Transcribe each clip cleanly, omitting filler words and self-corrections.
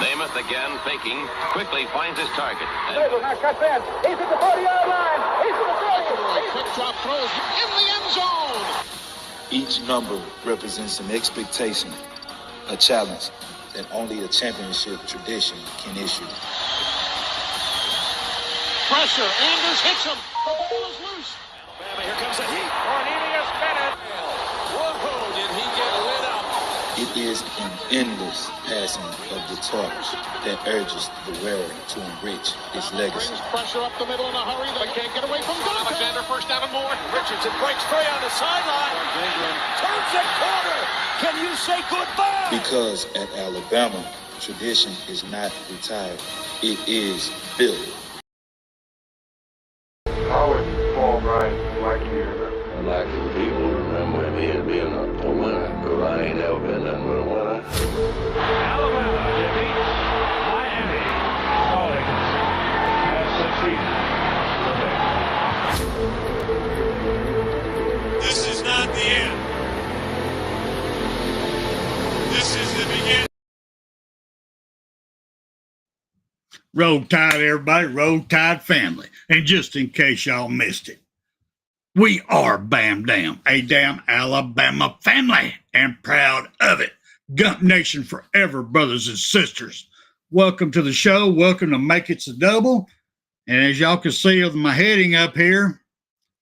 Namath again faking, quickly finds his target. Now cuts in. He's at the 40-yard line. He's at the 30. Quick drop throws in the end zone. Each number represents an expectation, a challenge that only a championship tradition can issue. Pressure. Anders hits him. The ball is loose. Alabama, here comes a heat. Cornelius Bennett. Whoa, did he get lit up? It is an endless passing of the torch that urges the wearer to enrich his legacy. Brings pressure up the middle in a hurry. They can't get away from Dante. Alexander first down and more. Richardson breaks free on the sideline. Turns the corner. Can you say goodbye? Because at Alabama, tradition is not retired. It is built. How would Paul Bryant like you? I'd like for people to remember me as being a winner, because I ain't ever been nothing but a winner. Alabama defeats Miami. Calling has succeeded. This is not the end. This is the beginning. Roll Tide, everybody. Roll Tide family. And just in case y'all missed it, we are Bam Dam, a damn Alabama family, and proud of it. Gump Nation forever, brothers and sisters. Welcome to the show. Welcome to Make It's a Double. And as y'all can see with my heading up here,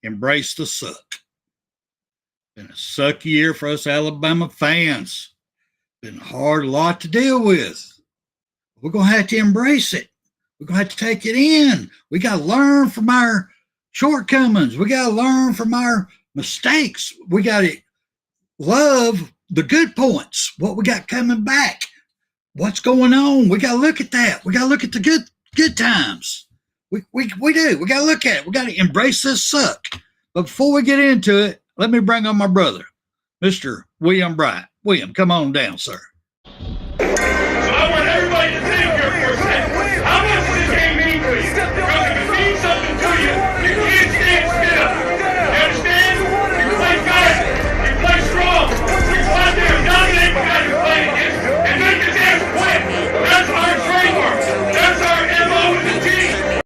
embrace the suck. Been a sucky year for us Alabama fans. Been a hard lot to deal with. We're going to have to embrace it. We're going to have to take it in. We got to learn from our shortcomings. We got to learn from our mistakes. We got to love the good points, what we got coming back, what's going on. We got to look at that. We got to look at the good times. We do. We got to look at it. We got to embrace this suck. But before we get into it, let me bring on my brother, Mr. William Bryant. William, come on down, sir. So I want everybody to think here for a second. How much does this game mean to you? Because if it means something to you, you can't stand still. You understand? You play fast. You play strong. You go out there and dominate the guy you're playing against and make his ass quit. That's our trademark. That's our MO with the team.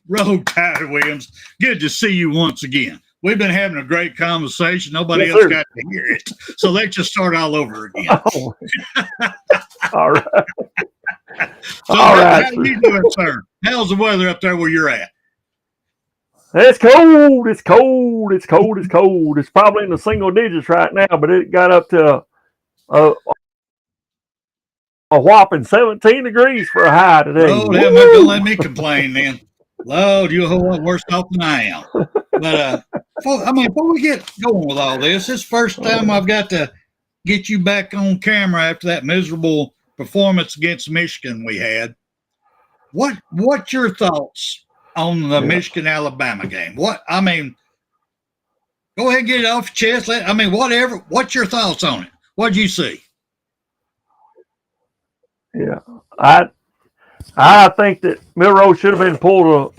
Roll Tide, Williams. Good to see you once again. We've been having a great conversation. Nobody Yes, else sir. got to hear it. So let's just start all over again. Oh. All right. So All right. how you doing, sir? How's the weather up there where you're at? It's cold. It's cold. It's cold. It's cold. It's probably in the single digits right now, but it got up to a whopping 17 degrees for a high today. Oh, damn, don't let me complain then. Lord, you're a whole lot worse off than I am. But, before we get going with all this, this is the first time I've got to get you back on camera after that miserable performance against Michigan we had. What's your thoughts on the Michigan-Alabama game? Go ahead and get it off your chest. Whatever. What's your thoughts on it? What'd you see? Yeah. I think that Milroe should have been pulled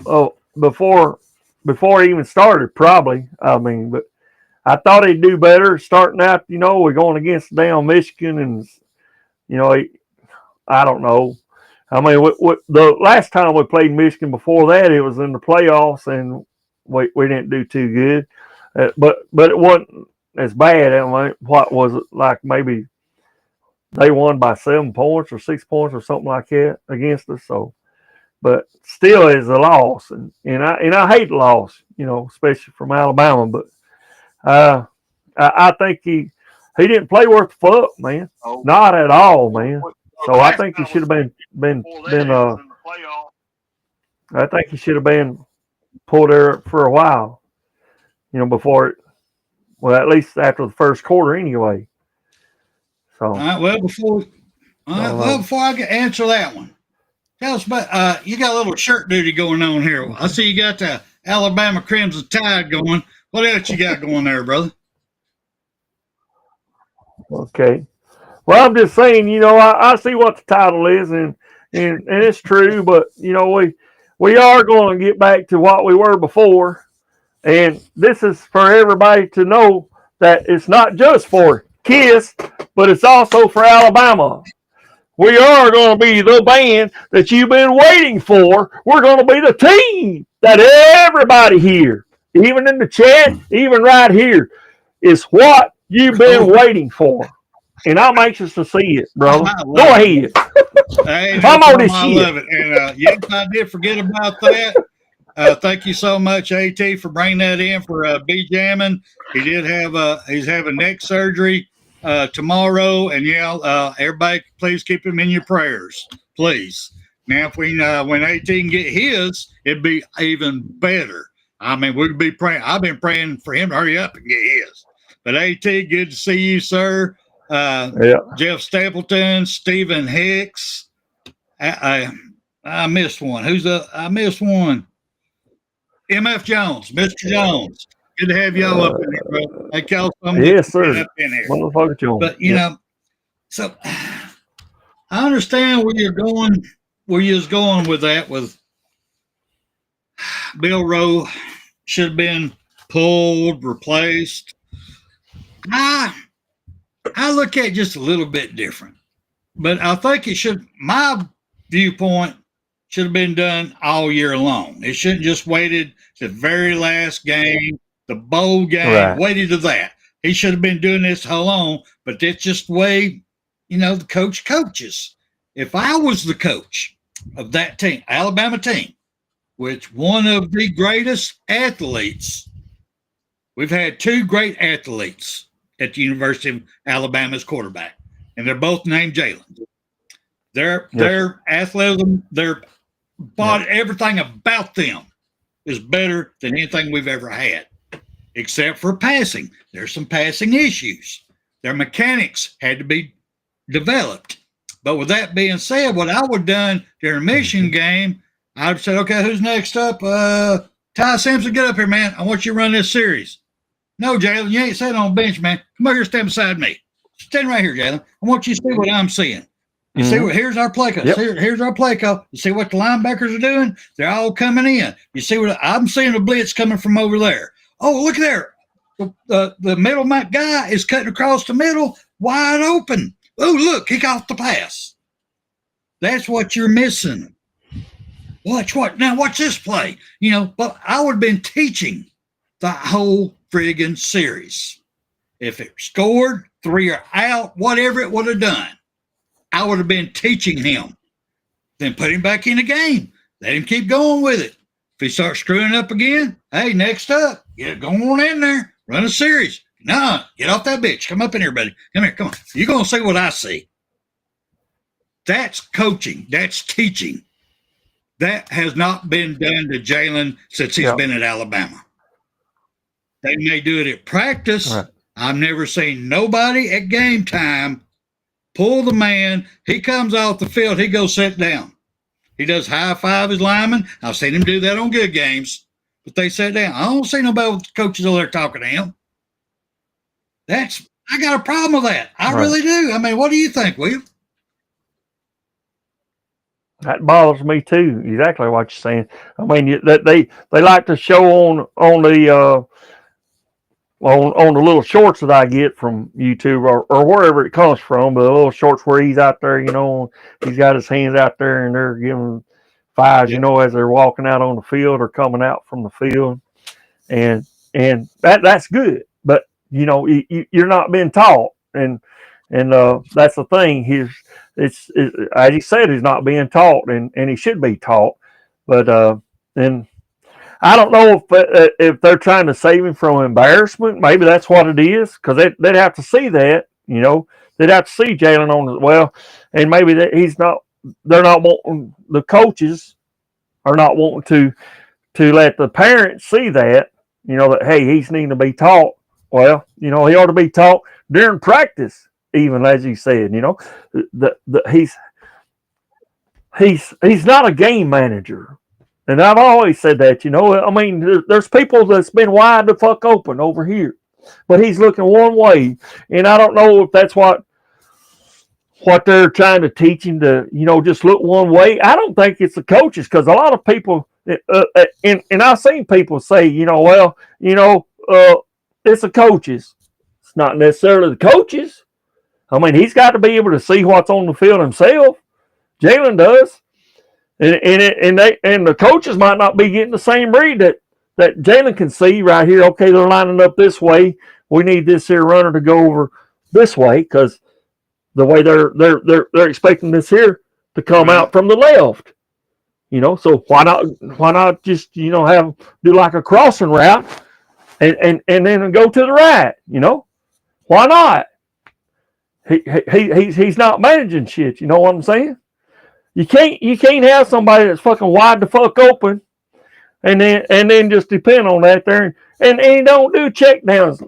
before it even started, probably. But I thought he'd do better starting out. We're going against down Michigan, and I don't know. The last time we played Michigan before that, it was in the playoffs, and we didn't do too good. But it wasn't as bad. What was it like? Maybe they won by 7 points or 6 points or something like that against us. So, but still, it's a loss, and I hate the loss, especially from Alabama. But I think he didn't play worth the fuck, man. Not at all, man. So I think he should have been I think he should have been pulled there for a while, before it. Well, at least after the first quarter, anyway. So, all right. Before I can answer that one, tell us about you got a little shirt duty going on here. I see you got the Alabama Crimson Tide going. What else you got going there, brother? Okay. Well, I'm just saying, I see what the title is, and it's true, but we are going to get back to what we were before, and this is for everybody to know that it's not just for Kiss, but it's also for Alabama. We are going to be the band that you've been waiting for. We're going to be the team that everybody here, even in the chat, even right here, is what you've been waiting for. And I'm anxious to see it, brother. Go ahead. Hey, I'm on this I shit. love it. And yes, I did forget about that. Thank you so much, AT, for bringing that in for B Jamming. He did have he's having neck surgery tomorrow, and everybody, please keep him in your prayers, please. Now, if we when AT can get his, it'd be even better. I mean, we'd be praying. I've been praying for him to hurry up and get his. But AT, good to see you, sir. Jeff Stapleton, Stephen Hicks. I missed one. I missed one. MF Jones, Mr. Jones. Good to have y'all up in here, bro. Hey, Cal, yes, sir. Up in here. Motherfucker Jones. But you know, so I understand where you're going with that. With Bill Rowe should have been pulled, replaced. I look at it just a little bit different, but I think it should. My viewpoint should have been done all year long. It shouldn't just waited to the very last game, the bowl game, Right. waited to that. He should have been doing this all along, but that's just the way, the coach coaches. If I was the coach of that team, Alabama team, which one of the greatest athletes, we've had two great athletes at the University of Alabama's quarterback, and they're both named Jalen. Their athleticism, their body, everything about them is better than anything we've ever had, except for passing. There's some passing issues. Their mechanics had to be developed. But with that being said, what I would have done during a Michigan game, I would have said, okay, who's next up? Ty Simpson, get up here, man. I want you to run this series. No, Jalen, you ain't sitting on the bench, man. Come over here, stand beside me. Stand right here, Jalen. I want you to see what I'm seeing. You see what? Here's our play call. Yep. Here's our play call. You see what the linebackers are doing? They're all coming in. You see what I'm seeing? The blitz coming from over there. Oh, look there. The middle guy is cutting across the middle, wide open. Oh, look, kick off the pass. That's what you're missing. Watch what? Now watch this play. But I would have been teaching the whole friggin' series. If it scored, 3 are out, whatever it would have done, I would have been teaching him. Then put him back in the game. Let him keep going with it. If he starts screwing up again, hey, next up, go on in there, run a series. No, get off that bitch. Come up in here, buddy. Come here, come on. You're going to see what I see. That's coaching. That's teaching. That has not been done to Jalen since he's been at Alabama. They may do it at practice. Right. I've never seen nobody at game time pull the man. He comes off the field. He goes sit down. He does high five his lineman. I've seen him do that on good games, but they sit down. I don't see nobody with the coaches over there talking to him. I got a problem with that. I really do. I mean, what do you think, Will? That bothers me too. Exactly what you're saying. I mean, they like to show on the little shorts that I get from YouTube or wherever it comes from, but the little shorts where he's out there, he's got his hands out there and they're giving fives, as they're walking out on the field or coming out from the field, and that's good. But you're not being taught, and that's the thing. It's as you said, he's not being taught, and he should be taught. But and I don't know if they're trying to save him from embarrassment. Maybe that's what it is, because they'd have to see that. They'd have to see Jalen on as well, and maybe that he's not. They're not wanting, the coaches are not wanting to let the parents see that. That hey, he's needing to be taught. Well, he ought to be taught during practice, even as you said. He's not a game manager. And I've always said that, I mean, there's people that's been wide the fuck open over here, but he's looking one way. And I don't know if that's what they're trying to teach him to, just look one way. I don't think it's the coaches, because a lot of people, and I've seen people say, it's the coaches. It's not necessarily the coaches. I mean, he's got to be able to see what's on the field himself. Jalen does. And the coaches might not be getting the same read that Jalen can see right here. Okay, they're lining up this way. We need this here runner to go over this way because the way they're expecting this here to come out from the left. So why not just have do like a crossing route and then go to the right? Why not? He's not managing shit. You know what I'm saying? You can't have somebody that's fucking wide the fuck open, and then just depend on that there, and he don't do check downs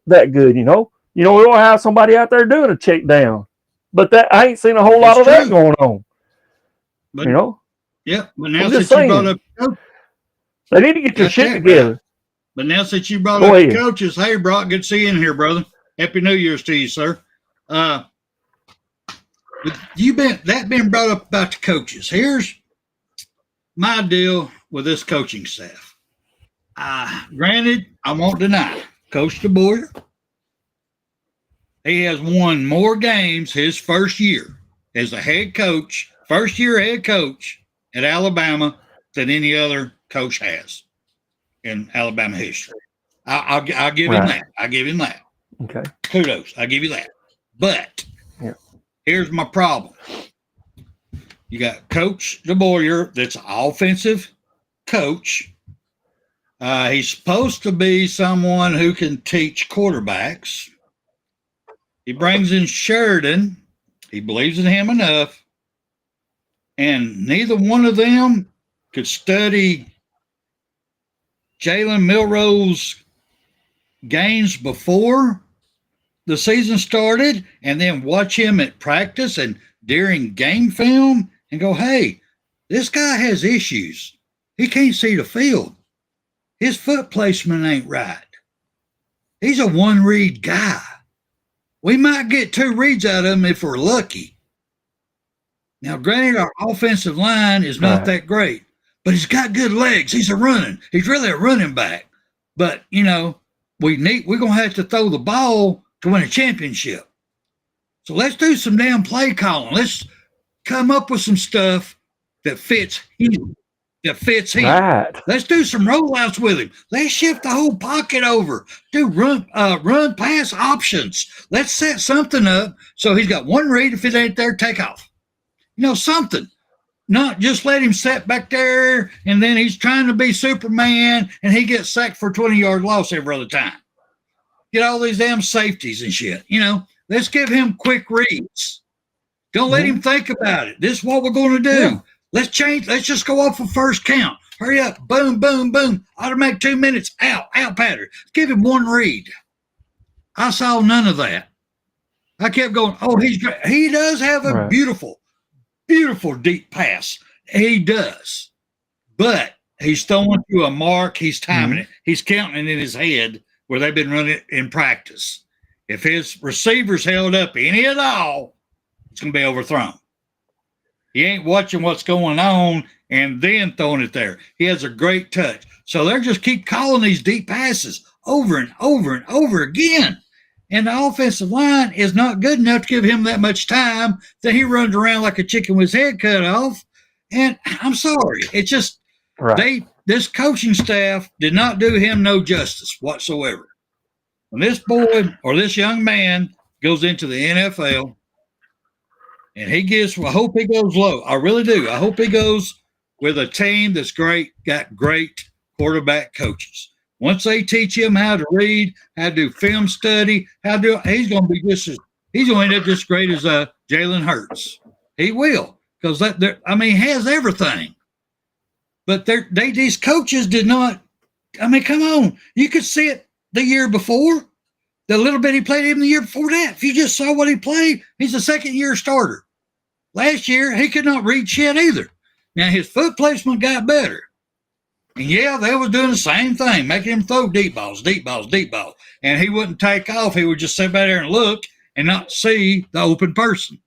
that good. We don't have somebody out there doing a check down, but that I ain't seen a whole lot of that going on. But, yeah, but now since you brought up coach, they need to get their shit together. Right. But now since you brought up the coaches, hey Brock, good to see you in here, brother. Happy New Year's to you, sir. That been brought up about the coaches. Here's my deal with this coaching staff. Granted, I won't deny Coach DeBoer. He has won more games his first year as a head coach, first year head coach at Alabama than any other coach has in Alabama history. I'll give him that. I'll give him that. Okay. Kudos. I'll give you that. But here's my problem. You got Coach DeBoer that's an offensive coach. He's supposed to be someone who can teach quarterbacks. He brings in Sheridan. He believes in him enough. And neither one of them could study Jalen Milroe's games before the season started and then watch him at practice and during game film and go, hey, this guy has issues. He can't see the field. His foot placement ain't right. He's a one-read guy. We might get 2 reads out of him if we're lucky. Now, granted, our offensive line is not that great, but he's got good legs. He's He's really a running back. But, we're going to have to throw the ball to win a championship. So let's do some damn play calling. Let's come up with some stuff that fits him. Right. Let's do some rollouts with him. Let's shift the whole pocket over. Do run pass options. Let's set something up so he's got one read. If it ain't there, take off. Something. Not just let him sit back there and then he's trying to be Superman and he gets sacked for a 20-yard loss every other time. Get all these damn safeties and shit. Let's give him quick reads. Don't let him think about it. This is what we're going to do. Yeah. Let's change. Let's just go off of first count. Hurry up. Boom, boom, boom. Automatic 2 minutes. Out pattern. Give him one read. I saw none of that. I kept going, oh, he's great. He does have a beautiful, beautiful deep pass. He does. But he's throwing to a mark. He's timing it. He's counting it in his head where they've been running it in practice. If his receivers held up any at all, it's going to be overthrown. He ain't watching what's going on and then throwing it there. He has a great touch. So they're just keep calling these deep passes over and over and over again. And the offensive line is not good enough to give him that much time that he runs around like a chicken with his head cut off. And I'm sorry. It's just this coaching staff did not do him no justice whatsoever. When this boy or this young man goes into the NFL, and I hope he goes low. I really do. I hope he goes with a team that's got great quarterback coaches. Once they teach him how to read, how to do film study, he's going to end up just great as Jalen Hurts. He will, because he has everything. But these coaches did not. Come on. You could see it the year before. The little bit he played even the year before that. If you just saw what he played, he's a second-year starter. Last year, he could not read shit either. Now, his foot placement got better. And, they was doing the same thing, making him throw deep balls. And he wouldn't take off. He would just sit back there and look and not see the open person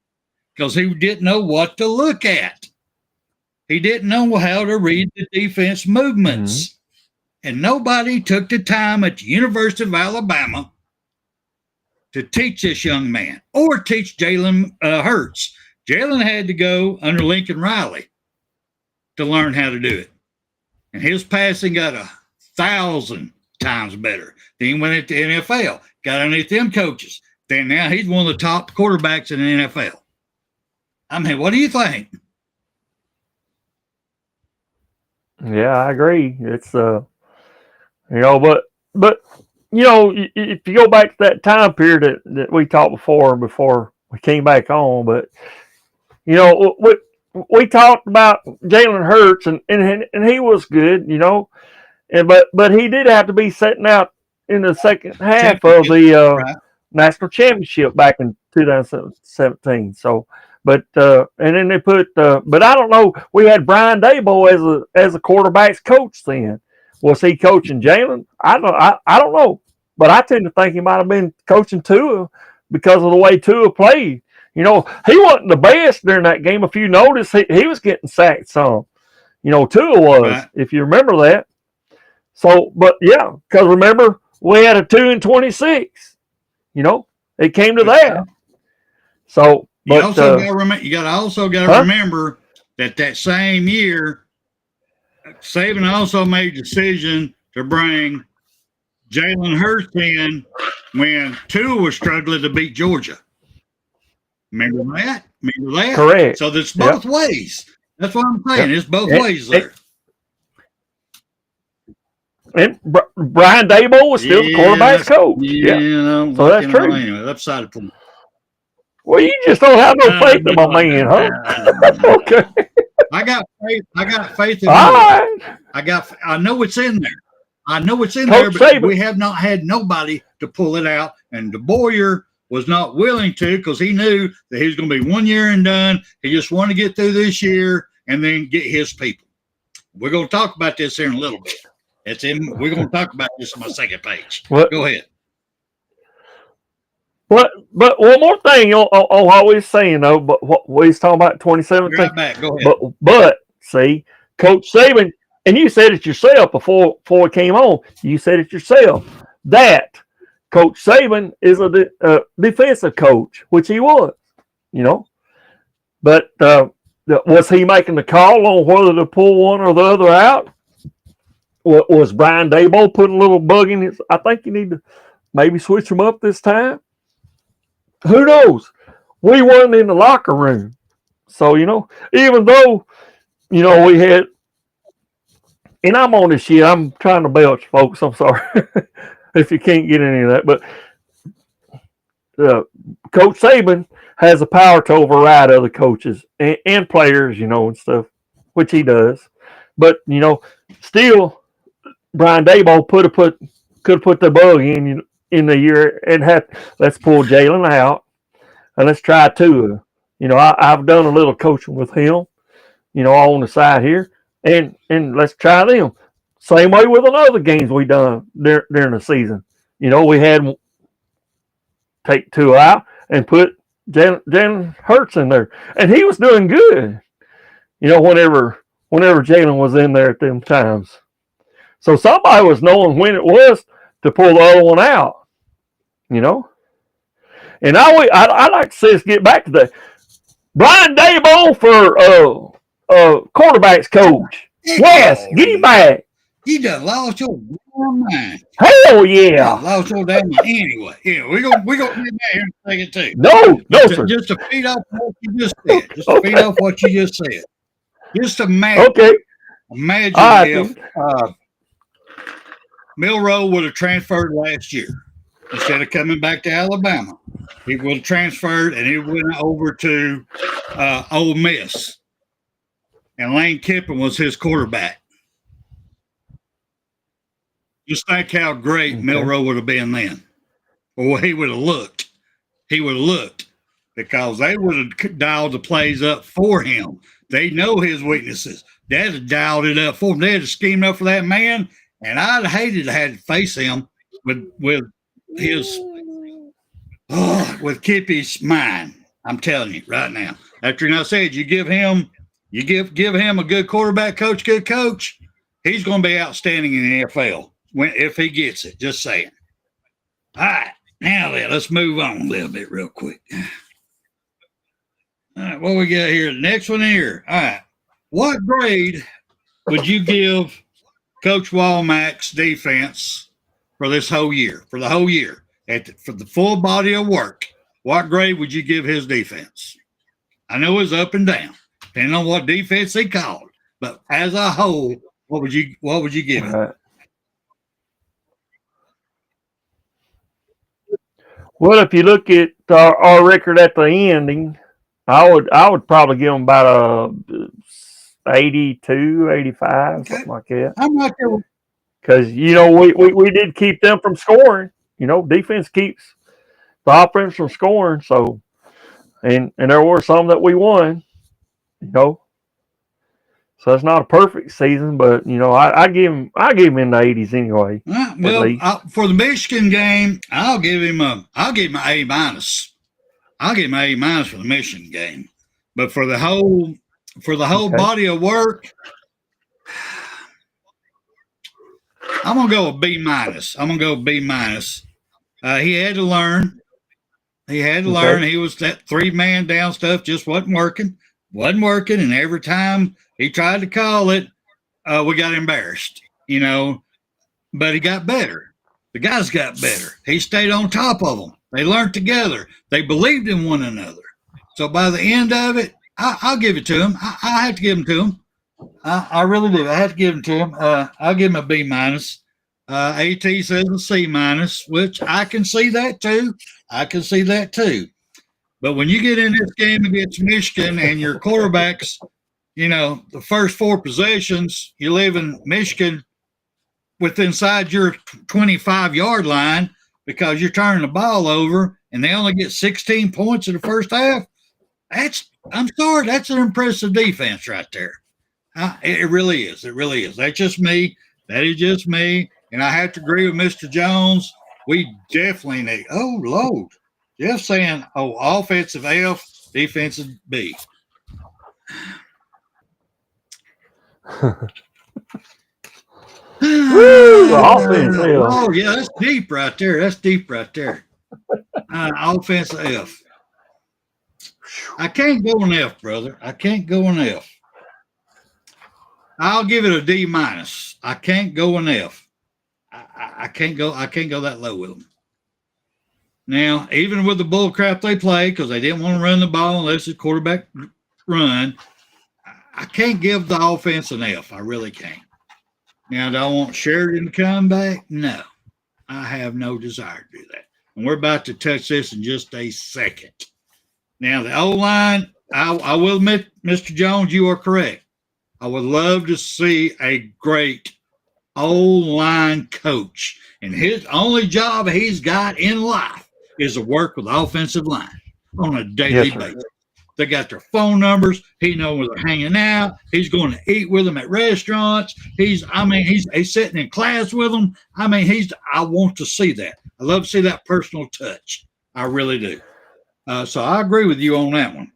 because he didn't know what to look at. He didn't know how to read the defense movements. And nobody took the time at the University of Alabama to teach this young man or teach Jalen Hurts. Jalen had to go under Lincoln Riley to learn how to do it. And his passing got 1,000 times better. Then he went into the NFL, got underneath them coaches. Then now he's one of the top quarterbacks in the NFL. I mean, what do you think? Yeah, I agree. It's but if you go back to that time period that we talked before we came back on, but we talked about Jalen Hurts and he was good, and but he did have to be setting out in the second half of the right. national championship back in 2017. So, but and then they put, but I don't know. We had Brian Daboll as a quarterbacks coach then. Was he coaching Jalen? I don't know, but I tend to think he might have been coaching Tua because of the way Tua played. He wasn't the best during that game. If you notice, he was getting sacked some. Tua was, right. If you remember that. So, but yeah, because remember we had a 2-26. It came to that. So, but you also got to remember that same year, Saban also made a decision to bring Jalen Hurts in when Tua was struggling to beat Georgia. Remember that? Correct. So there's both ways. That's what I'm saying. It's both ways there. And Brian Daboll was still the quarterback's coach. Yeah. So that's true. Anyway, upside of Well, you just don't have no faith in my man, huh? Okay. I got faith in all him. right. I know it's in there. Coach But Saban. we have not had nobody to pull it out. And DeBoyer was not willing to because he knew that he was going to be 1 year and done. He just wanted to get through this year and then get his people. We're going to talk about this here in a little bit. We're going to talk about this on my second page. Go ahead. But one more thing on what we was saying though. But what we was talking about 2017. Right back. Go ahead. But see, Coach Saban, and you said it yourself before it came on. You said it yourself that Coach Saban is a defensive coach, which he was. But was he making the call on whether to pull one or the other out? Was Brian Daboll putting a little bug in his? I think you need to maybe switch him up this time. Who knows? We weren't in the locker room. So, even though, we had, and I'm on this shit, I'm trying to belch, folks. I'm sorry if you can't get any of that. But Coach Saban has the power to override other coaches and players, and stuff, which he does. But, still, Brian Daboll could have put the bug in the year and let's pull Jalen out and let's try Tua. I've done a little coaching with him, on the side here, and let's try them. Same way with another games we done during the season. We had take Tua out and put Jalen Hurts in there, and he was doing good. Whenever Jalen was in there at them times. So somebody was knowing when it was to pull the other one out. And I'd like to see us get back to that. Brian Daboll for quarterbacks coach. Wes, get him back. You done lost your damn mind. Hell yeah. Lost your damn mind. Anyway, we're gonna get back here in a second too. No, sir. Just to feed off what you just said. Just imagine. Okay. Imagine if Milroe would have transferred last year instead of coming back to Alabama. He would have transferred and he went over to Ole Miss. And Lane Kiffin was his quarterback. Just think how great Milroe would have been then. Or he would have looked. Because they would have dialed the plays up for him. They know his weaknesses. They'd have dialed it up for him. They'd have schemed up for that man. And I'd hated to have to face him with his with Kippy's mind. I'm telling you right now. After I said you give him a good quarterback coach, good coach, he's going to be outstanding in the NFL if he gets it. Just saying. All right. Now then, let's move on a little bit real quick. All right, what we got here? The next one here. All right. What grade would you give Coach Walmack's defense for this whole year? For the whole year, for the full body of work, what grade would you give his defense? I know it's up and down, depending on what defense he called. But as a whole, what would you give it? Well, if you look at our record at the ending, I would probably give them about a 82, 85, okay. Something like that. I'm not there. Because, we did keep them from scoring. Defense keeps the offense from scoring. So, and there were some that we won, So it's not a perfect season, but I give him in the 80s anyway. Well, for the Michigan game, I'll give him an A minus. I'll give him an A minus for the Michigan game, but for the whole okay. Body of work, I'm gonna go with B minus. He had to learn. He was that 3-man down stuff just wasn't working, and every time he tried to call it, we got embarrassed, but he got better. The guys got better. He stayed on top of them. They learned together. They believed in one another. So by the end of it, I'll give it to him. I have to give him to him. I really do. I have to give him to him. I'll give him a B minus. AT says a C minus, which I can see that too. But when you get in this game against Michigan and your quarterbacks, the first 4 possessions, you live in Michigan inside your 25-yard line because you're turning the ball over and they only get 16 points in the first half. I'm sorry, that's an impressive defense right there. It really is. That's just me. That is just me. And I have to agree with Mr. Jones. We definitely need, oh, Lord. Jeff saying, offensive F, defensive B. Woo, offensive. Oh, yeah, that's deep right there. Offensive F. I can't go an F, brother. I can't go an F. I'll give it a D minus. I can't go an F. I can't go that low with them. Now, even with the bull crap they play, because they didn't want to run the ball unless the quarterback run, I can't give the offense an F. I really can't. Now, do I want Sheridan to come back? No. I have no desire to do that. And we're about to touch this in just a second. Now, the O-line, I will admit, Mr. Jones, you are correct. I would love to see a great O-line coach. And his only job he's got in life is to work with the offensive line on a daily basis. They got their phone numbers. He knows where they're hanging out. He's going to eat with them at restaurants. He's sitting in class with them. I want to see that. I love to see that personal touch. I really do. So I agree with you on that one.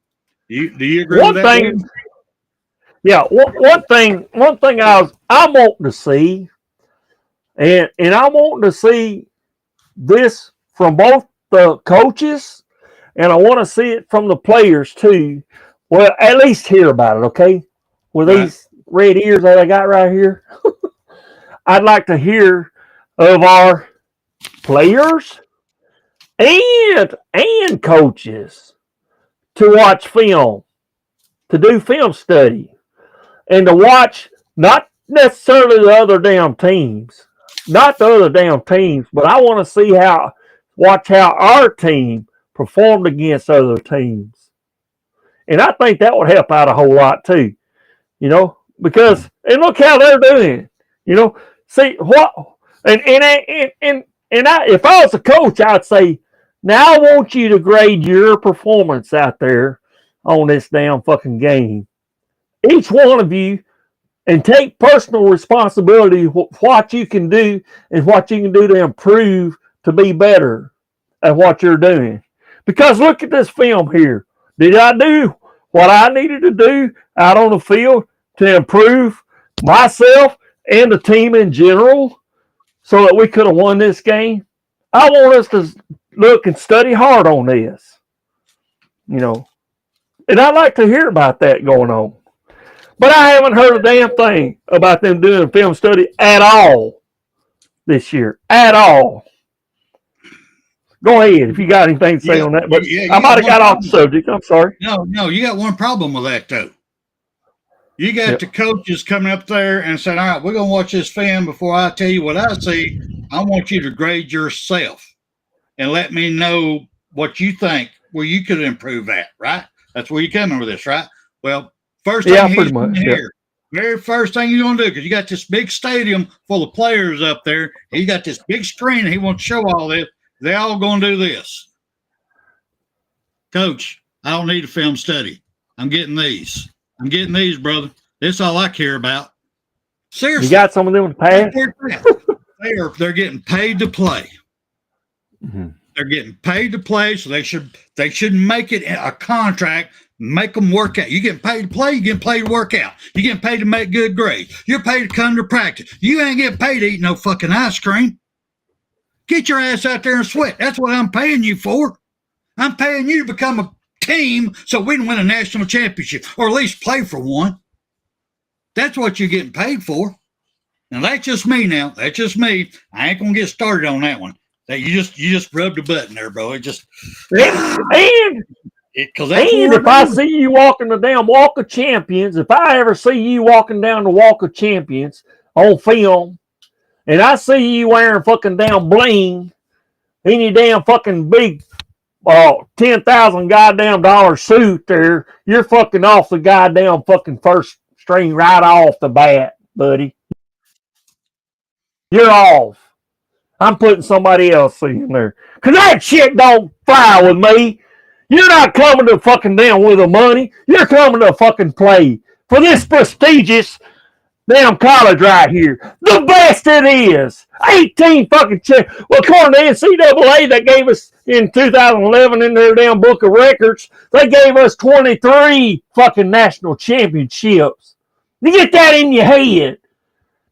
Do you agree with that? Yeah, one thing I want to see, and I want to see this from both the coaches, and I want to see it from the players too. Well, at least hear about it, okay? With these red ears that I got right here, I'd like to hear of our players and coaches to watch film, to do film study, and to watch not necessarily the other damn teams, but I want to watch how our team performed against other teams. And I think that would help out a whole lot too, because, and look how they're doing, see what, if I was a coach, I'd say, now I want you to grade your performance out there on this damn fucking game. Each one of you, and take personal responsibility for what you can do and what you can do to improve to be better at what you're doing. Because look at this film here. Did I do what I needed to do out on the field to improve myself and the team in general so that we could have won this game? I want us to look and study hard on this. You know, and I'd like to hear about that going on. But I haven't heard a damn thing about them doing film study at all this year. At all. Go ahead if you got anything to say on that. But I might have got off the subject. I'm sorry. No, you got one problem with that, though. You got the coaches coming up there and saying, all right, we're going to watch this film before I tell you what I see. I want you to grade yourself and let me know what you think, where you could improve at, right? That's where you're coming with this, right? Well, first thing he's going to hear, very first thing you're going to do, because you got this big stadium full of players up there. He got this big screen and he wants to show all this. They all going to do this. Coach, I don't need a film study. I'm getting these. Brother. That's all I care about. Seriously. You got some of them in the past? They're getting paid to play. Mm-hmm. They're getting paid to play, so they should make it a contract, make them work out. You getting paid to play, you getting paid to work out. You getting paid to make good grades. You're paid to come to practice. You ain't getting paid to eat no fucking ice cream. Get your ass out there and sweat. That's what I'm paying you for. I'm paying you to become a team so we can win a national championship or at least play for one. That's what you're getting paid for. Now, that's just me now. That's just me. I ain't going to get started on that one. That you just rubbed a button there, bro. It just... And if I see you walking the damn Walk of Champions, if I ever see you walking down the Walk of Champions on film, and I see you wearing fucking damn bling, any damn fucking big $10,000 goddamn dollar suit there, you're fucking off the goddamn fucking first string right off the bat, buddy. You're off. I'm putting somebody else in there. Because that shit don't fly with me. You're not coming to fucking down with the money. You're coming to fucking play for this prestigious damn college right here. The best it is. 18 fucking well, according to NCAA, they gave us in 2011 in their damn book of records, they gave us 23 fucking national championships. You get that in your head.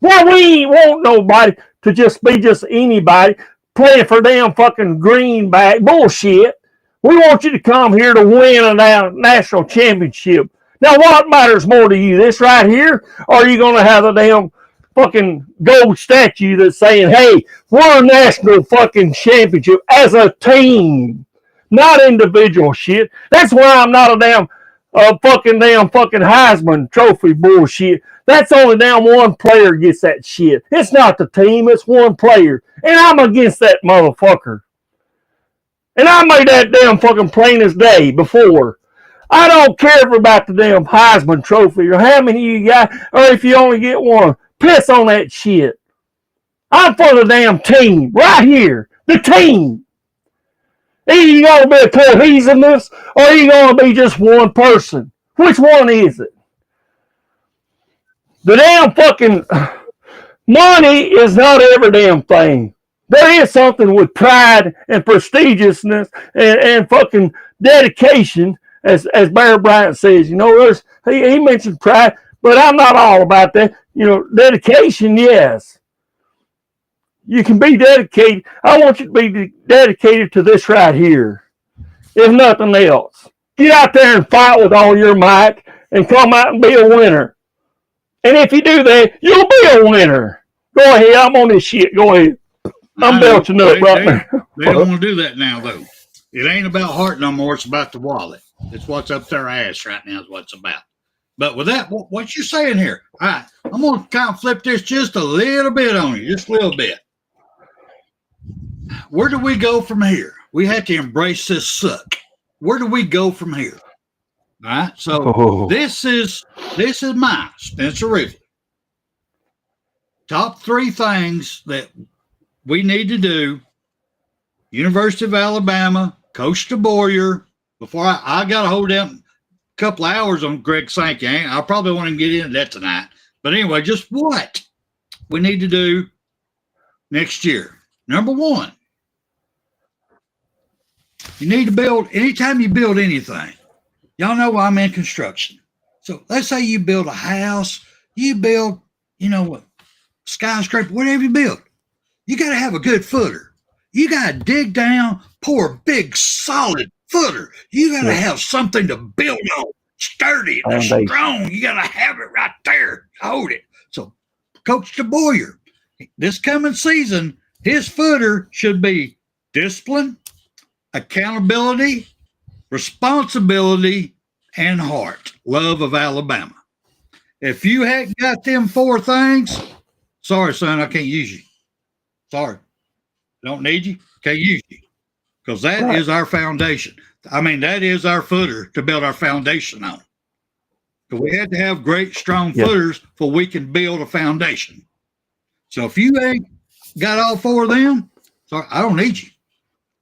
Now, we ain't want nobody to just be just anybody playing for damn fucking greenback bullshit. We want you to come here to win a national championship. Now, what matters more to you, this right here, or are you going to have a damn fucking gold statue that's saying, hey, we're a national fucking championship as a team, not individual shit. That's why I'm not a damn fucking Heisman Trophy bullshit. That's only damn one player gets that shit. It's not the team, it's one player. And I'm against that motherfucker. And I made that damn fucking plain as day before. I don't care about the damn Heisman Trophy or how many you got, or if you only get one. Piss on that shit. I'm for the damn team, right here. The team. Either you going to be a cohesiveness, or you going to be just one person. Which one is it? The damn fucking money is not every damn thing. There is something with pride and prestigiousness and fucking dedication, as Bear Bryant says. You know, he mentioned pride, but I'm not all about that. You know, dedication, yes. You can be dedicated. I want you to be dedicated to this right here, if nothing else. Get out there and fight with all your might and come out and be a winner. And if you do that, you'll be a winner. Go ahead. I'm on this shit. Go ahead. I'm belching up right now. They don't want to do that now, though. It ain't about heart no more. It's about the wallet. It's what's up their ass right now is what it's about. But with that, what you're saying here, all right, I'm going to kind of flip this just a little bit on you, just a little bit. Where do we go from here? We have to embrace this suck. Where do we go from here? All right, so this is my Spencer Ridley. Top 3 things that we need to do. University of Alabama, Coach DeBoyer. Before I got to hold down a couple of hours on Greg Sankey. I probably want to get into that tonight. But anyway, just what we need to do next year. Number 1, you need to build, anytime you build anything, y'all know I'm in construction. So let's say you build a house, you build, skyscraper, whatever you build. You got to have a good footer. You got to dig down, pour a big, solid footer. You got to have something to build on, sturdy and strong. You got to have it right there. Hold it. So, Coach DeBoyer, this coming season, his footer should be discipline, accountability, responsibility, and heart. Love of Alabama. If you hadn't got them 4 things, sorry, son, I can't use you. Sorry. Don't need you. Can't use you. Because that is our foundation. I mean, that is our footer to build our foundation on. So we had to have great, strong footers before we can build a foundation. So if you ain't got all 4 of them, sorry, I don't need you.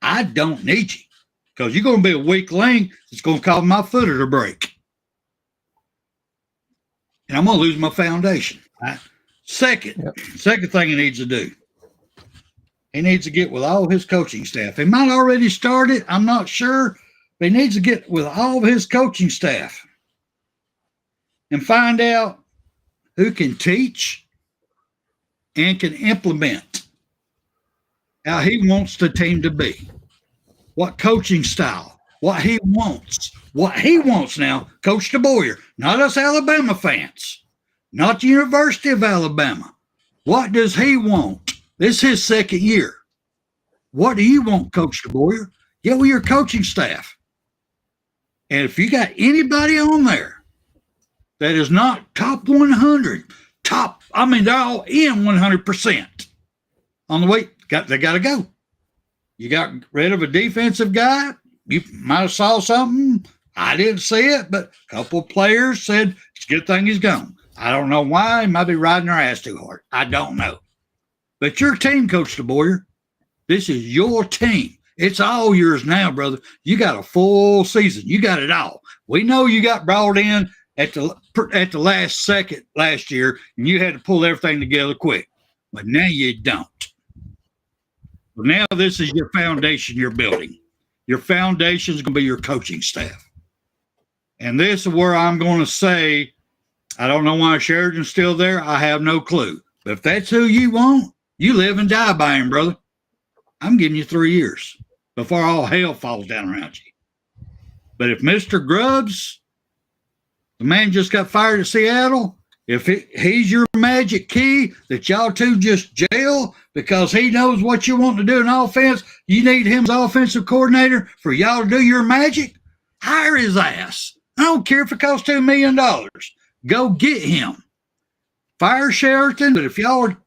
I don't need you. Because you're going to be a weak link that's going to cause my footer to break. And I'm going to lose my foundation. Right? Second thing he needs to do, he needs to get with all his coaching staff. He might already started, I'm not sure, but he needs to get with all of his coaching staff and find out who can teach and can implement how he wants the team to be, what coaching style, what he wants now, Coach DeBoyer, not us Alabama fans, not the University of Alabama. What does he want? This is his second year. What do you want, Coach DeBoyer? Get with your coaching staff. And if you got anybody on there that is not top 100, they're all in 100% on the way, they got to go. You got rid of a defensive guy. You might have saw something. I didn't see it, but a couple of players said it's a good thing he's gone. I don't know why. He might be riding their ass too hard. I don't know. But your team, Coach DeBoyer, this is your team. It's all yours now, brother. You got a full season. You got it all. We know you got brought in at the last second last year, and you had to pull everything together quick. But now you don't. But now this is your foundation you're building. Your foundation is going to be your coaching staff. And this is where I'm going to say, I don't know why Sheridan's still there. I have no clue. But if that's who you want, you live and die by him, brother. I'm giving you 3 years before all hell falls down around you. But if Mr. Grubbs, the man just got fired at Seattle, if he's your magic key that y'all two just jail because he knows what you want to do in offense, you need him as offensive coordinator for y'all to do your magic, hire his ass. I don't care if it costs $2 million. Go get him. Fire Sheraton, but if y'all are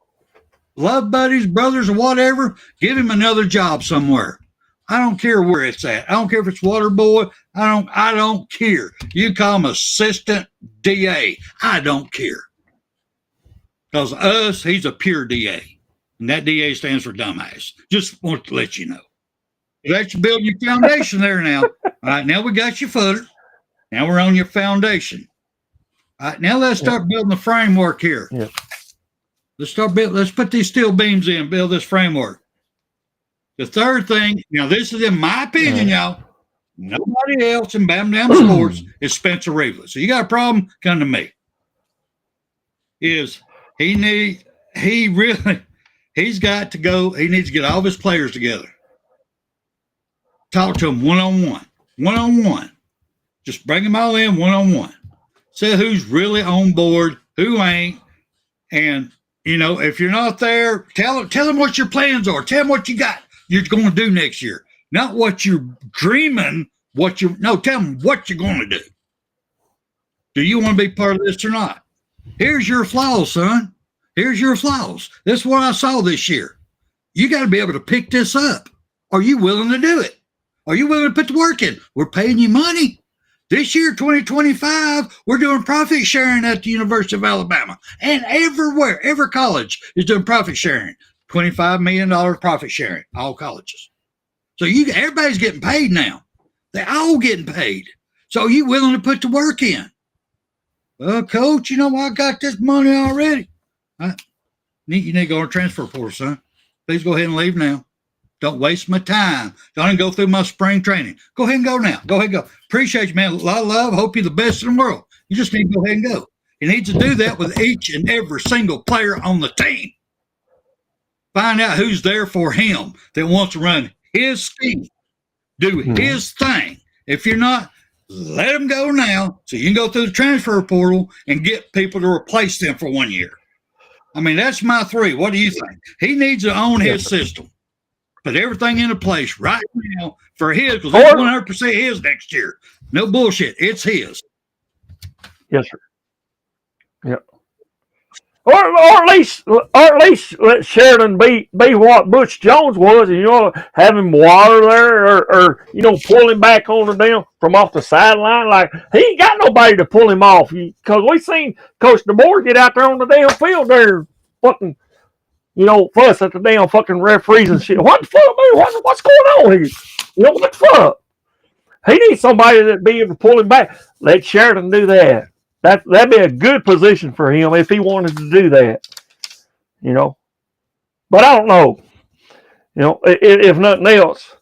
love buddies, brothers, or whatever, give him another job somewhere. I don't care where it's at. I don't care if it's water boy. I don't care. You call him assistant DA. I don't care. Because us, he's a pure DA. And that DA stands for dumbass. Just want to let you know. That's you building your foundation there now. All right, now we got your footer. Now we're on your foundation. All right, now let's start building the framework here. Yeah. Let's put these steel beams in, build this framework. The third thing, now this is in my opinion, y'all. Nobody else in Bam Dam Sports is Spencer Reevely. So you got a problem, come to me. He's got to go, he needs to get all of his players together. Talk to them one-on-one. Just bring them all in one-on-one. Say who's really on board, who ain't, and if you're not there, tell them what your plans are. Tell them what you got you're going to do next year. Not what you're dreaming, tell them what you're going to do. Do you want to be part of this or not? Here's your flaws, son. Here's your flaws. This is what I saw this year. You got to be able to pick this up. Are you willing to do it? Are you willing to put the work in? We're paying you money. This year, 2025, we're doing profit sharing at the University of Alabama. And everywhere, every college is doing profit sharing. $25 million profit sharing, all colleges. So everybody's getting paid now. They're all getting paid. So are you willing to put the work in? Well, Coach, I got this money already. You need to go on transfer portal, son. Please go ahead and leave now. Don't waste my time. Don't even go through my spring training. Go ahead and go now. Go ahead and go. Appreciate you, man. A lot of love. Hope you're the best in the world. You just need to go ahead and go. You need to do that with each and every single player on the team. Find out who's there for him that wants to run his scheme, do his thing. If you're not, let them go now so you can go through the transfer portal and get people to replace them for 1 year. I mean, that's my 3. What do you think? He needs to own his system. Put everything into place right now for his, because it's 100% his next year. No bullshit. It's his. Yes, sir. Yep. Or at least let Sheridan be what Butch Jones was, and have him water there, or pull him back on the damn from off the sideline. Like, he ain't got nobody to pull him off, because we seen Coach DeBoer get out there on the damn field there, fucking, fuss at the damn fucking referees and shit. What the fuck, man? What's going on here? What the fuck? He needs somebody that be able to pull him back. Let Sheridan do that. That'd be a good position for him if he wanted to do that, But I don't know, if nothing else.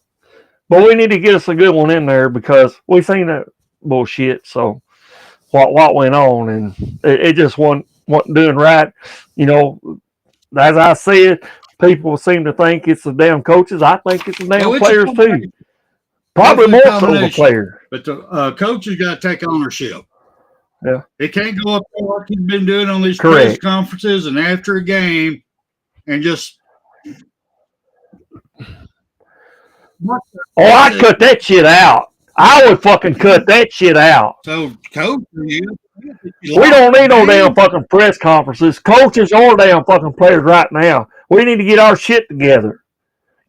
But we need to get us a good one in there, because we seen that bullshit. So what went on, and it just wasn't doing right. As I said, people seem to think it's the damn coaches. I think it's the damn players too. Probably more so the player. But the coaches got to take ownership. Yeah. It can't go up there like he's been doing on these press conferences and after a game and just. I'd cut that shit out. I would fucking cut that shit out. So, coach, we don't need no damn fucking press conferences. Coaches or damn fucking players right now. We need to get our shit together.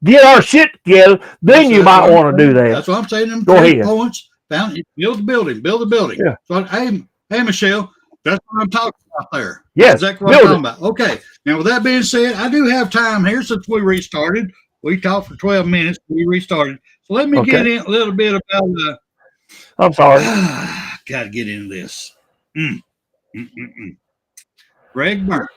Get our shit together, then you might want to do that. That's what I'm saying. Go ahead. Points, build the building. Yeah. So, hey, Michelle, that's what I'm talking about there. Yes. Exactly what I'm talking about. Okay. Now, with that being said, I do have time here since we restarted. We talked for 12 minutes. We restarted. So let me get in a little bit about. I'm sorry. Got to get into this. Greg Burns.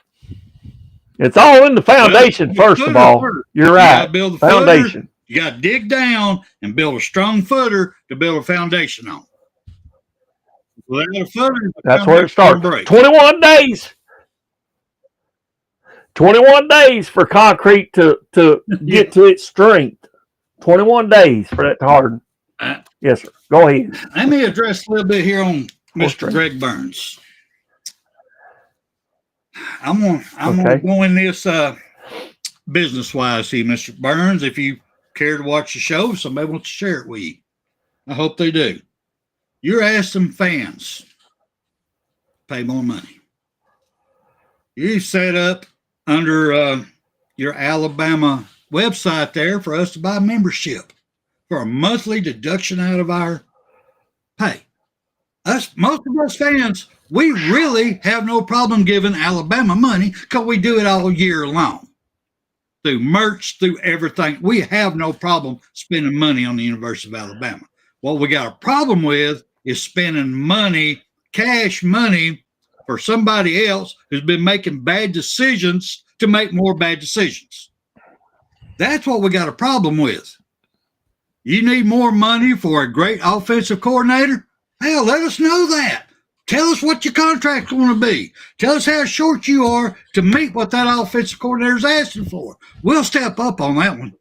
It's all in the foundation, first of all. You're right. You gotta build the foundation. Footer. You got to dig down and build a strong footer to build a foundation on. Without a footer, that's where it starts. 21 days. 21 days for concrete to get to its strength. 21 days for that to harden. Yes, sir. Go ahead. Let me address a little bit here on Mr. Greg Burns. I'm gonna go in this business-wise here, Mr. Burns. If you care to watch the show, somebody wants to share it with you. I hope they do. You're asking fans to pay more money. You set up under your Alabama website there for us to buy membership for a monthly deduction out of our pay. Most of us fans, we really have no problem giving Alabama money because we do it all year long. Through merch, through everything. We have no problem spending money on the University of Alabama. What we got a problem with is spending money, cash money, for somebody else who's been making bad decisions to make more bad decisions. That's what we got a problem with. You need more money for a great offensive coordinator? Hell, let us know that. Tell us what your contract's going to be. Tell us how short you are to meet what that offensive coordinator's asking for. We'll step up on that one.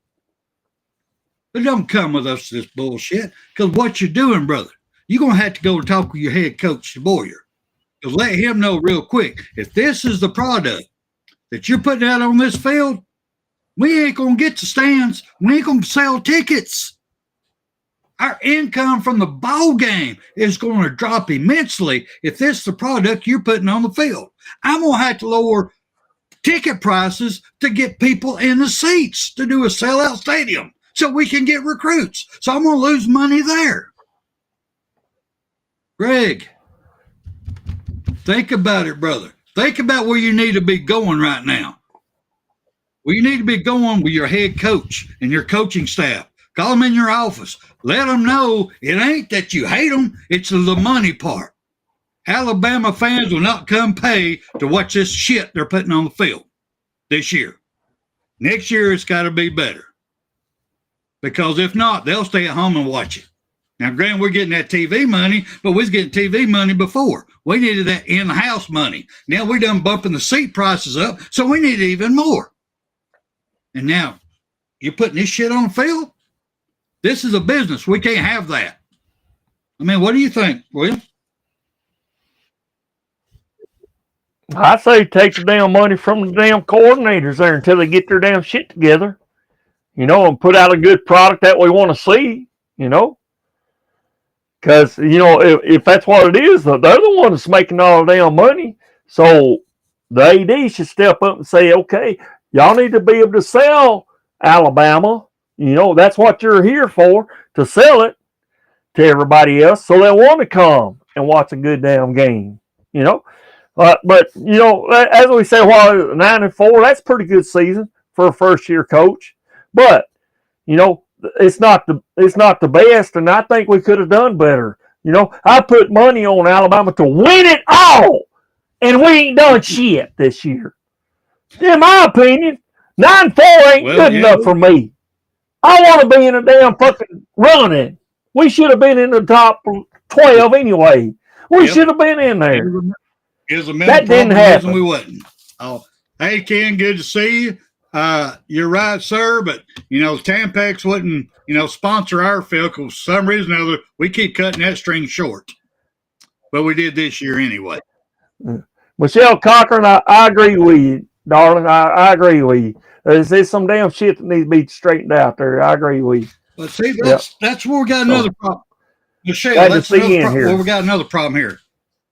But don't come with us this bullshit, because what you're doing, brother, you're going to have to go and talk with your head coach, DeBoer. Because let him know real quick, if this is the product that you're putting out on this field, we ain't going to get to stands. We ain't going to sell tickets. Our income from the ball game is going to drop immensely if this is the product you're putting on the field. I'm going to have to lower ticket prices to get people in the seats to do a sellout stadium so we can get recruits. So I'm going to lose money there. Greg, think about it, brother. Think about where you need to be going right now. Where you need to be going with your head coach and your coaching staff. Call them in your office. Let them know it ain't that you hate them. It's the money part. Alabama fans will not come pay to watch this shit they're putting on the field this year. Next year, it's got to be better. Because if not, they'll stay at home and watch it. Now, granted, we're getting that TV money, but we was getting TV money before. We needed that in-house money. Now we done bumping the seat prices up, so we need even more. And now you're putting this shit on the field? This is a business. We can't have that. I mean, what do you think, William? I say take the damn money from the damn coordinators there until they get their damn shit together, and put out a good product that we want to see, Because, if that's what it is, they're the one that's making all the damn money. So the AD should step up and say, okay, y'all need to be able to sell Alabama. That's what you're here for, to sell it to everybody else so they want to come and watch a good damn game, But as we say, 9-4, that's a pretty good season for a first-year coach. But, it's not the best, and I think we could have done better. I put money on Alabama to win it all, and we ain't done shit this year. In my opinion, 9-4 ain't good enough for me. I want to be in a damn fucking running. We should have been in the top 12 anyway. We should have been in there. That didn't happen. We wasn't. Oh, hey, Ken, good to see you. You're right, sir, but Tampax wouldn't sponsor our field because for some reason or other we keep cutting that string short. But we did this year anyway. Michelle Cochran, I agree with you, darling. I agree with you. There's some damn shit that needs to be straightened out there. I agree with you. But see, that's where we got another problem. Michelle, that's where we got another problem here.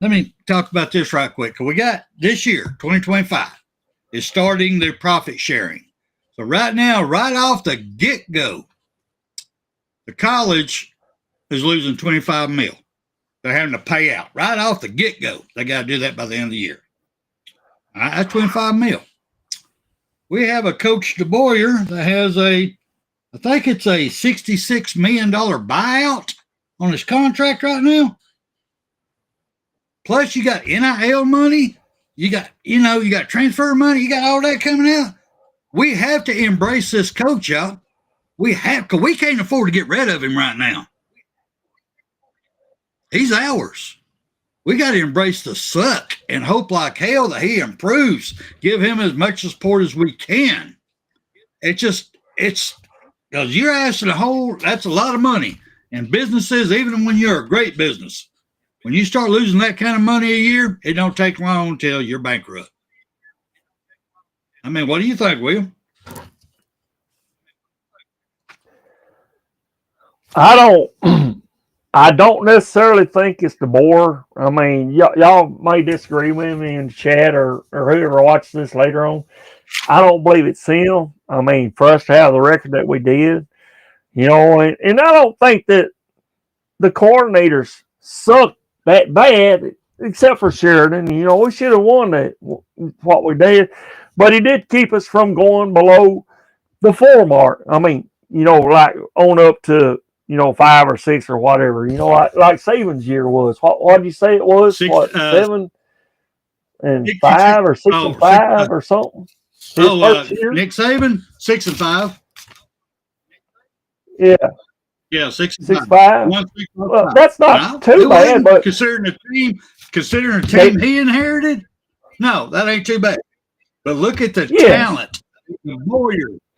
Let me talk about this right quick. Because we got this year, 2025, is starting their profit sharing. So right now, right off the get-go, the college is losing $25 million. They're having to pay out right off the get-go. They got to do that by the end of the year. All right, that's $25 million. We have a Coach DeBoyer that has I think it's a $66 million buyout on his contract right now. Plus, you got NIL money. You got transfer money. You got all that coming out. We have to embrace this coach, y'all. We have, because we can't afford to get rid of him right now. He's ours. We got to embrace the suck and hope like hell that he improves. Give him as much support as we can. It's because you're asking that's a lot of money. And businesses, even when you're a great business, when you start losing that kind of money a year, it don't take long until you're bankrupt. I mean, what do you think, Will? I don't necessarily think it's DeBoer. I mean, y'all may disagree with me in the chat or whoever watches this later on. I don't believe it's him. I mean, for us to have the record that we did, and I don't think that the coordinators suck that bad, except for Sheridan. We should have won that, what we did, but he did keep us from going below the 4 mark. I mean, like on up to 5 or 6 or whatever. Like Saban's year was. What did you say it was? 7 and 5 or 6 and 5 or something? Nick Saban, 6 and 5. Yeah, 6 and 5. Well, that's not too bad, but considering the team he inherited, no, that ain't too bad. But look at the talent.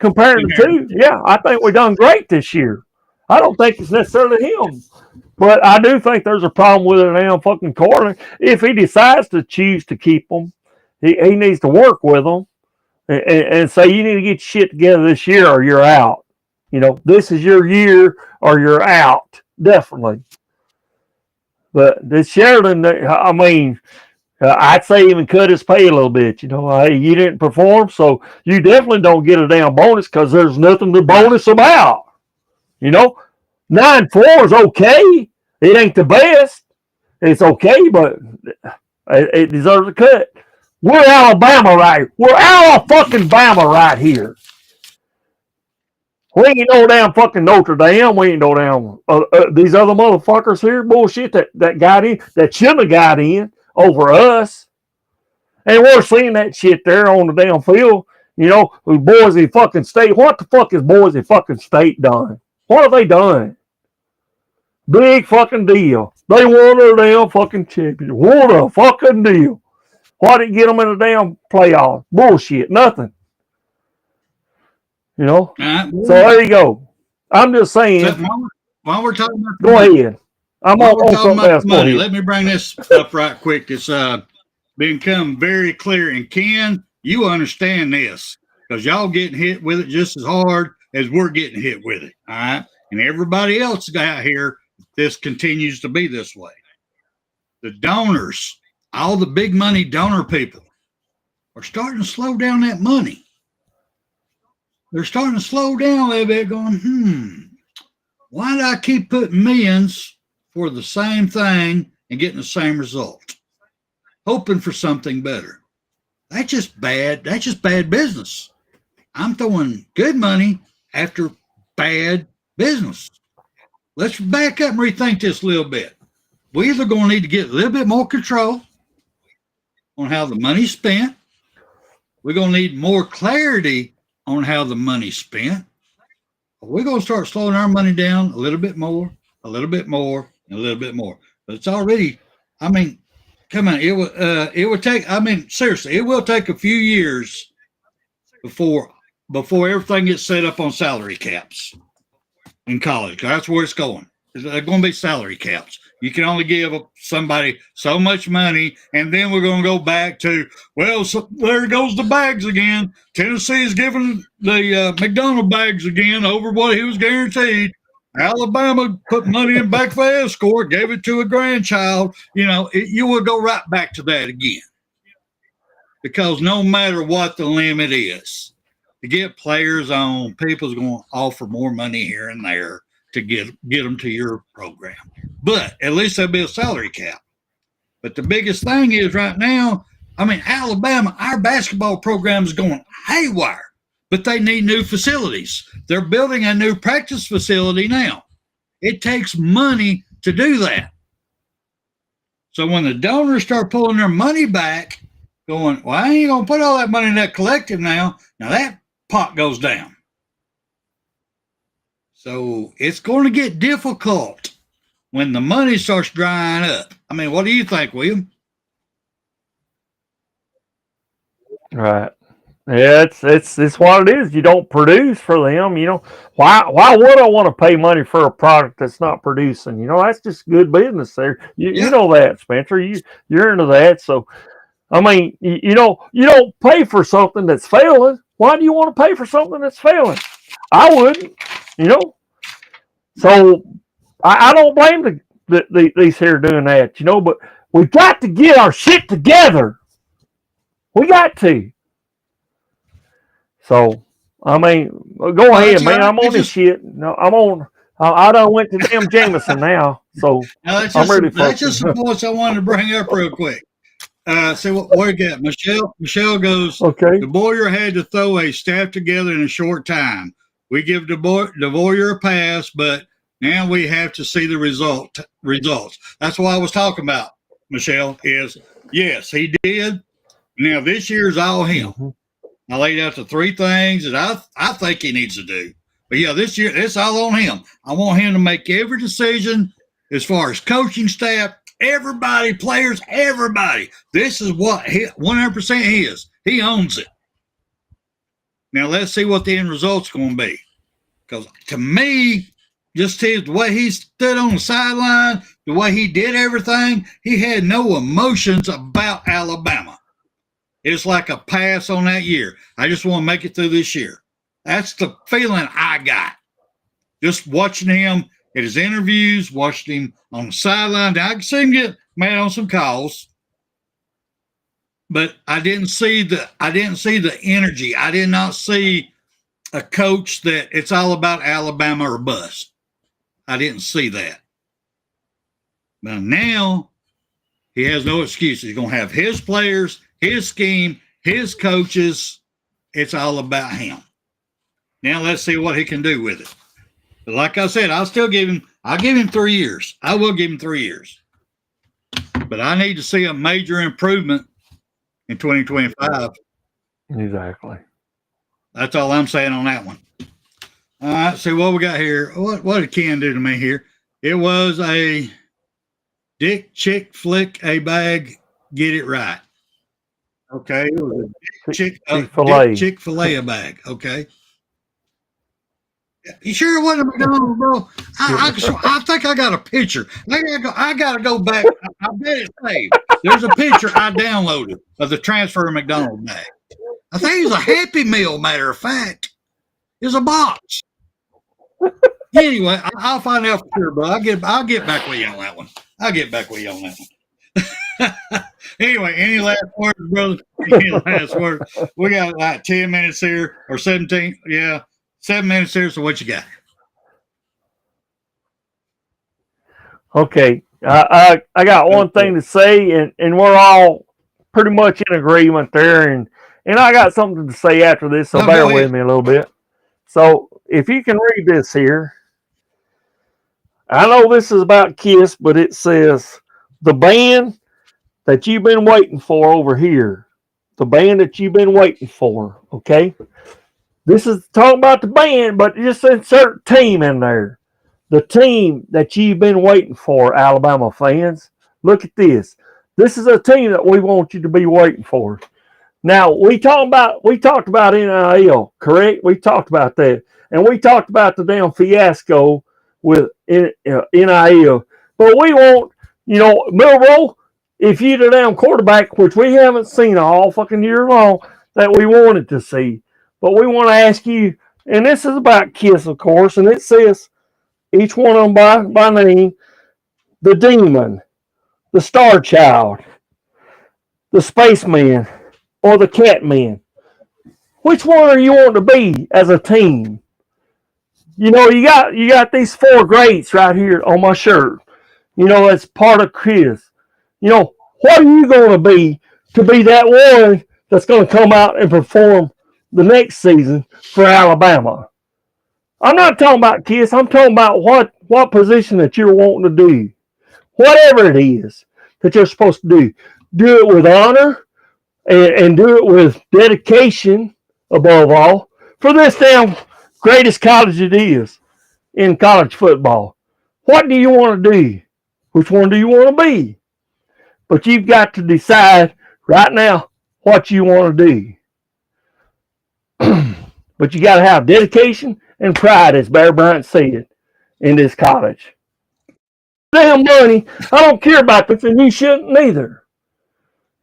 Compared to 2, I think we done great this year. I don't think it's necessarily him, but I do think there's a problem with a damn fucking coordinator. If he decides to choose to keep them, he needs to work with them and say, you need to get your shit together this year or you're out. This is your year or you're out, definitely. But this Sheridan, I mean, I'd say even cut his pay a little bit. Hey, you didn't perform, so you definitely don't get a damn bonus because there's nothing to bonus about. 9-4 is okay. It ain't the best. It's okay, but it deserves a cut. We're Alabama, right? We're Alabama right here. We ain't no damn fucking Notre Dame. We ain't no damn these other motherfuckers here. Bullshit that got in, that shouldn't have got in over us. And we're seeing that shit there on the damn field. Boise fucking State. What the fuck is Boise fucking State done? What have they done? Big fucking deal. They won their damn fucking championship. What a fucking deal. Why didn't get them in the damn playoffs? Bullshit. Nothing. You know. Right. So there you go. I'm just saying. So while we're talking about go ahead. I'm while we're on talking something about else. the money, let me bring this up right quick. It's become very clear, and Ken, you understand this because y'all getting hit with it just as hard as we're getting hit with it. All right, and everybody else out here, this continues to be this way. The donors, all the big money donor people, are starting to slow down that money. They're starting to slow down a little bit, going, why do I keep putting millions for the same thing and getting the same result? Hoping for something better. That's just bad. That's just bad business. I'm throwing good money after bad business. Let's back up and rethink this a little bit. We either going to need to get a little bit more control on how the money's spent. We're going to need more clarity on how the money's spent. We're going to start slowing our money down a little bit more, a little bit more, and a little bit more. But it's already, I mean, come on, it would take, I mean, seriously, it will take a few years before everything gets set up on salary caps in college. That's where it's going. There's going to be salary caps. You can only give somebody so much money, and then we're going to go back to, well, so there goes the bags again. Tennessee is giving the McDonald bags again over what he was guaranteed. Alabama put money in back for escort, gave it to a grandchild. You know, you will go right back to that again. Because no matter what the limit is, to get players on, people's going to offer more money here and there to get them to your program. But at least there'll be a salary cap. But the biggest thing is right now, I mean, Alabama, our basketball program is going haywire, but they need new facilities. They're building a new practice facility now. It takes money to do that. So when the donors start pulling their money back, going, well, I ain't going to put all that money in that collective now. Now that pot goes down. So it's going to get difficult when the money starts drying up. I mean, what do you think, William? Right. Yeah, it's what it is. You don't produce for them, you know. Why would I want to pay money for a product that's not producing? You know, that's just good business there. You know that, Spencer. You're into that. So I mean, you know, you don't pay for something that's failing. Why do you want to pay for something that's failing? I wouldn't, you know. So I don't blame these here doing that, you know. But we got to get our shit together. We got to. So I mean, go ahead, man. I'm on this shit. No, I'm on. I done went to damn Jameson now, so I'm ready for. That's just some points I wanted to bring up real quick. See what we got. Michelle goes, okay. DeBoyer had to throw a staff together in a short time. We give DeBoyer a pass, but now we have to see the results. That's what I was talking about, Michelle, is yes, he did. Now this year's all him. Mm-hmm. I laid out the three things that I think he needs to do. But yeah, this year it's all on him. I want him to make every decision as far as coaching staff, everybody, players, everybody. This is what 100% he is. He owns it. Now let's see what the end result's going to be. Because to me, just the way he stood on the sideline, the way he did everything, he had no emotions about Alabama. It's like a pass on that year. I just want to make it through this year. That's the feeling I got. Just watching him at his interviews, watching him on the sideline. Now, I can see him get mad on some calls, but I didn't see the energy. I did not see a coach that it's all about Alabama or bust. I didn't see that. But now he has no excuses. He's going to have his players, his scheme, his coaches. It's all about him. Now let's see what he can do with it. But like I said, I'll give him 3 years. I will give him 3 years. But I need to see a major improvement in 2025. Exactly. That's all I'm saying on that one. All right, see what we got here. What did Ken do to me here? It was a dick chick flick a bag, get it right. Okay, it was a Chick-fil-A a bag. Okay. You sure it wasn't a McDonald's, bro? I think I got a picture. I gotta go back. I bet it's saved. There's a picture I downloaded of the transfer McDonald's bag. I think it was a Happy Meal, matter of fact. It's a box. Anyway, I'll find out for sure, bro. I'll get back with you on that one. Anyway, any last words, brother? Any last words? We got like 10 minutes here or 17. Yeah, 7 minutes here. So what you got? Okay. I got one thing to say, and we're all pretty much in agreement there. And I got something to say after this, so bear with me a little bit. So if you can read this here, I know this is about Kiss, but it says, the band that you've been waiting for over here. The band that you've been waiting for, okay? This is talking about the band, but just insert team in there. The team that you've been waiting for, Alabama fans. Look at this. This is a team that we want you to be waiting for. Now, we talked about NIL, correct? We talked about that. And we talked about the damn fiasco with NIL. But we want, Milroe, if you're the damn quarterback, which we haven't seen all fucking year long, that we wanted to see. But we want to ask you, and this is about Kiss, of course, and it says, each one of them by name, the Demon, the Star Child, the Spaceman, or the Catman. Which one are you wanting to be as a team? You got these 4 greats right here on my shirt. It's part of Chris. What are you going to be that one that's going to come out and perform the next season for Alabama? I'm not talking about Kiss. I'm talking about what position that you're wanting to do. Whatever it is that you're supposed to do. Do it with honor and do it with dedication, above all, for this damn greatest college it is in college football. What do you want to do? Which one do you want to be? But you've got to decide right now what you want to do. But you got to have dedication and pride, as Bear Bryant said, in this college. Damn money, I don't care about this, and you shouldn't either.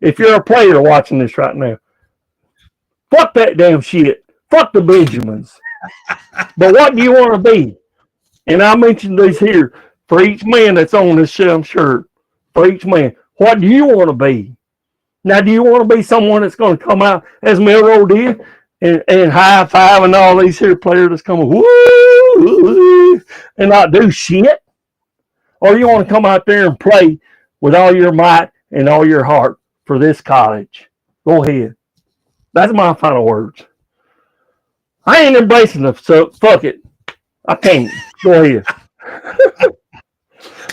If you're a player watching this right now, fuck that damn shit. Fuck the Benjamins. But what do you want to be? And I mentioned these here for each man that's on this shirt. For each man, what do you want to be? Now, do you want to be someone that's going to come out as Milroe did and high five and all these here players that's coming woo and not do shit? Or you want to come out there and play with all your might and all your heart for this college? Go ahead. That's my final words. I ain't embracing it, so fuck it. I can't. Go ahead.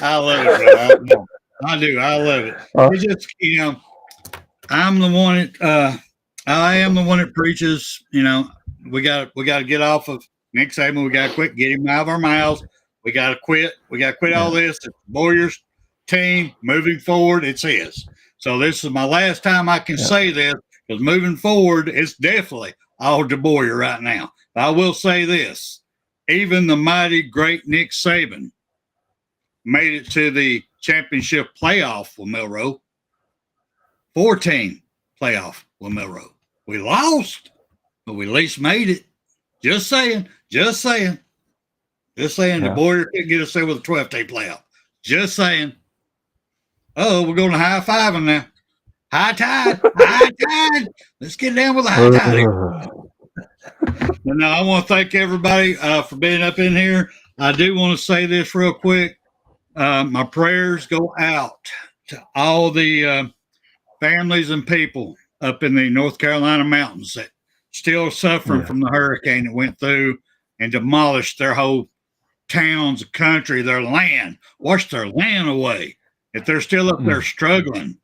I love it, bro. I do. I love it. It's just, I'm the one that I am the one that preaches. We got to get off of Nick Saban. We got to quit. Get him out of our mouths. We got to quit. We got to quit all this. It's Boyer's team moving forward. It's his. So this is my last time I can say this, because moving forward, it's definitely all to Boyer right now. But I will say this: even the mighty great Nick Saban made it to the championship playoff with Milroe. 14 playoff with Milroe. We lost, but we at least made it. Just saying. The Boyer couldn't get us there with a 12-team playoff. Just saying. We're going to high five him now. High tide. Let's get down with the high tide here. No, I want to thank everybody for being up in here. I do want to say this real quick. My prayers go out to all the families and people up in the North Carolina mountains that still suffering from the hurricane that went through and demolished their whole towns, country, their land, washed their land away. If they're still up there struggling,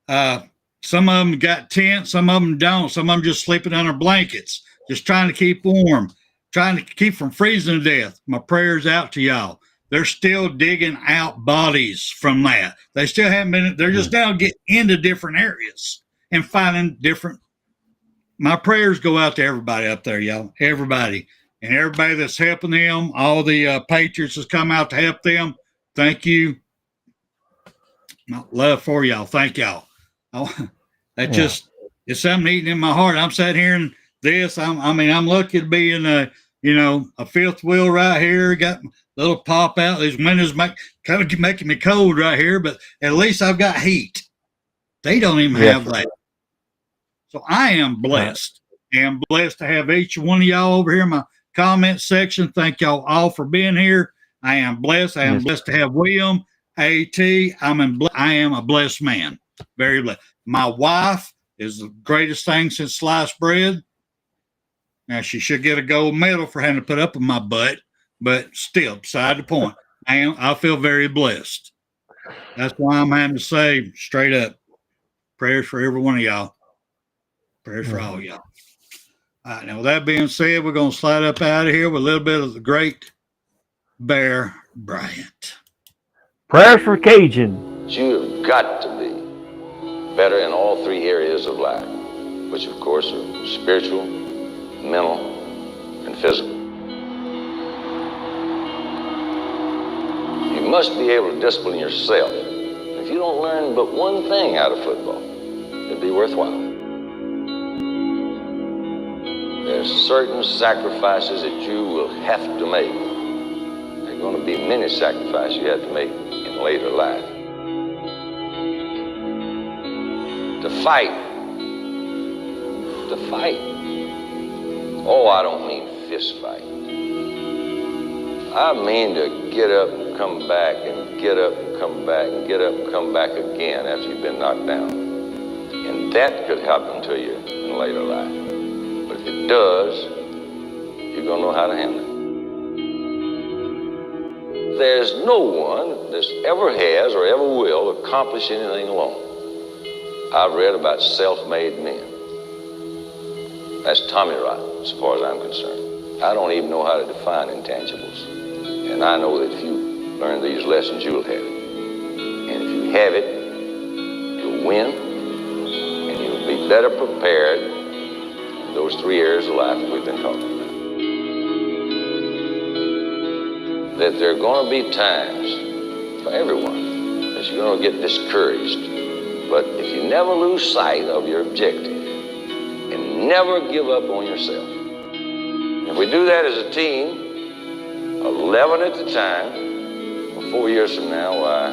some of them got tents, some of them don't. Some of them just sleeping under blankets, just trying to keep warm, trying to keep from freezing to death. My prayers out to y'all. They're still digging out bodies from that. They still haven't been, they're just now getting into different areas and finding different. My prayers go out to everybody up there, y'all. Everybody. and everybody that's helping them, all the Patriots has come out to help them. Thank you. Love for y'all. Thank y'all. That just it's something eating in my heart. I'm sitting here and this. I'm lucky to be in a fifth wheel right here. Got my little pop out. These windows kind of making me cold right here, but at least I've got heat. They don't even have that. So I am blessed. I am blessed to have each one of y'all over here in my comment section. Thank y'all all for being here. I am blessed. I am blessed to have William, AT. I am a blessed man. Very blessed. My wife is the greatest thing since sliced bread. Now, she should get a gold medal for having to put up with my butt, but still, beside the point, I feel very blessed. That's why I'm having to say straight up, prayers for every one of y'all. Prayers for all of y'all. All right, now, with that being said, we're going to slide up out of here with a little bit of the great Bear Bryant. Prayers for Cajun. You've got to be better in all three areas of life, which, of course, are spiritual, mental, and physical. You must be able to discipline yourself. If you don't learn but one thing out of football, it'll be worthwhile. There's certain sacrifices that you will have to make. There are going to be many sacrifices you have to make in later life. To fight. Oh, I don't mean fist fight. I mean to get up and come back and get up and come back and get up and come back again after you've been knocked down. And that could happen to you in later life. But if it does, you're going to know how to handle it. There's no one that ever has or ever will accomplish anything alone. I've read about self-made men. That's Tommy Rot, as far as I'm concerned. I don't even know how to define intangibles. And I know that if you learn these lessons, you'll have it. And if you have it, you'll win, and you'll be better prepared in those three areas of life that we've been talking about. That there are going to be times for everyone that you're going to get discouraged. But if you never lose sight of your objective and never give up on yourself, if we do that as a team, 11 at a time, 4 years from now, why,